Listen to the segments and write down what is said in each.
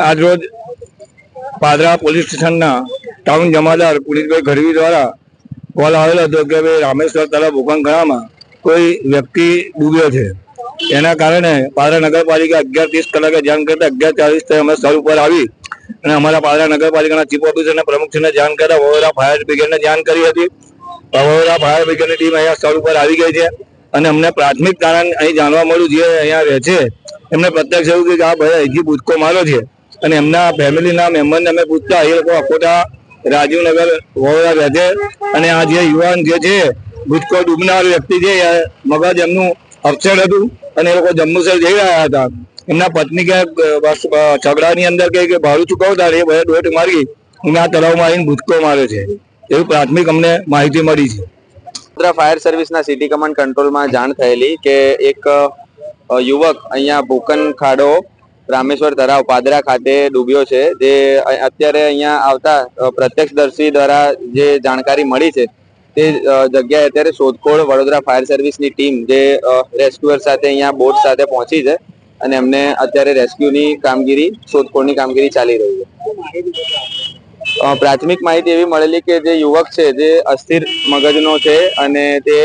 આજરોજ પાદરા પોલીસ સ્ટેશનના ટાઉન જમાદાર પુનિતભાઈ ગઢવી દ્વારા કોલ આવેલો હતો કે ભાઈ રામેશ્વર તળાવ ભૂકંપમાં કોઈ વ્યક્તિ ડૂબ્યો છે. એના કારણે પાદરા નગરપાલિકા 11:30 કલાકે જાણ કરતા 11:40 અમે સ્થળ ઉપર આવી અને અમારા પાદરા નગરપાલિકાના ચીફ ઓફિસર અને પ્રમુખશ્રીને જાણ કરતા વડોદરા ફાયર બ્રિગેડને જાણ કરી હતી. વડોદરા ફાયર બ્રિગેડની ટીમ અહીંયા સ્થળ ઉપર આવી ગઈ છે અને અમને પ્રાથમિક કારણ અહીં જાણવા મળ્યું, જે અહીંયા રહે છે એમને પ્રત્યક્ષ એવું કે આ ભાઈ અહીંથી ભૂતકો માર્યો છે અને એમના ફેમિલીના મેમ્બરને અમે પૂછતા એ લોકો અકોટા રાજીવનગર વડોદરા રહે છે અને આ જે યુવાન જે છે ભૂતકો ડૂબનાર વ્યક્તિ છે મગજ એમનું અપસેટ હતું અને એ લોકો જંબુસર જઈ રહ્યા હતા. એમના પત્ની કે ઝઘડાની અંદર કે ભાડું ચૂકવતા એ બધા દોટ મારી અને આ તળાવમાં આવીને ભૂતકો માર્યો છે એવી પ્રાથમિક અમને માહિતી મળી છે. ફાયર સર્વિસના સિટી કમાન્ડ કંટ્રોલમાં જાણ થયેલી કે એક યુવક અહીંયા ભૂકન ખાડો રામેશ્વર તળાવ પાદરા ખાતે ડૂબ્યો છે. જે અત્યારે અહીંયા આવતા પ્રત્યક્ષદર્શી દ્વારા જે જાણકારી મળી છે તે જગ્યાએ અત્યારે શોધખોળ વડોદરા ફાયર સર્વિસની ટીમ જે રેસ્ક્યુઅર સાથે અહીંયા બોટ સાથે પહોંચી છે અને એમને અત્યારે રેસ્ક્યુની કામગીરી શોધખોળની કામગીરી ચાલી રહી છે. પ્રાથમિક માહિતી એવી મળેલી કે જે યુવક છે જે અસ્થિર મગજનો છે અને તે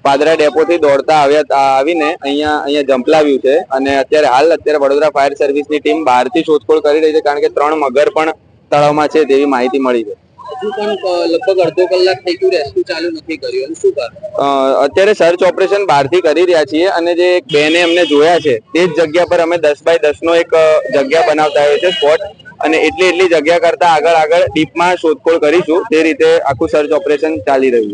પાદરા ડેપોથી દોડતા આવીને અહીંયા જંપલાવ્યું છે અને અત્યારે વડોદરા ફાયર સર્વિસની ટીમ બહારથી શોધખોળ કરી રહી છે, કારણ કે 3 મગર પણ તળાવમાં છે તેવી માહિતી મળી છે. લગભગ અડધો કલાક થઈ ગયું, રેસ્ક્યુ ચાલુ નથી કર્યું, શું કારણ? અત્યારે સર્ચ ઓપરેશન બહારથી કરી રહ્યા છીએ અને જે એક બેને અમને જોયા છે તે જ જગ્યા પર અમે 10x10 નો એક જગ્યા બનાવતા આવ્યો છે સ્પોટ, અને એટલી જગ્યા કરતા આગળ ડીપમાં શોધખોળ કરીશું. તે રીતે આખું સર્ચ ઓપરેશન ચાલી રહ્યું છે.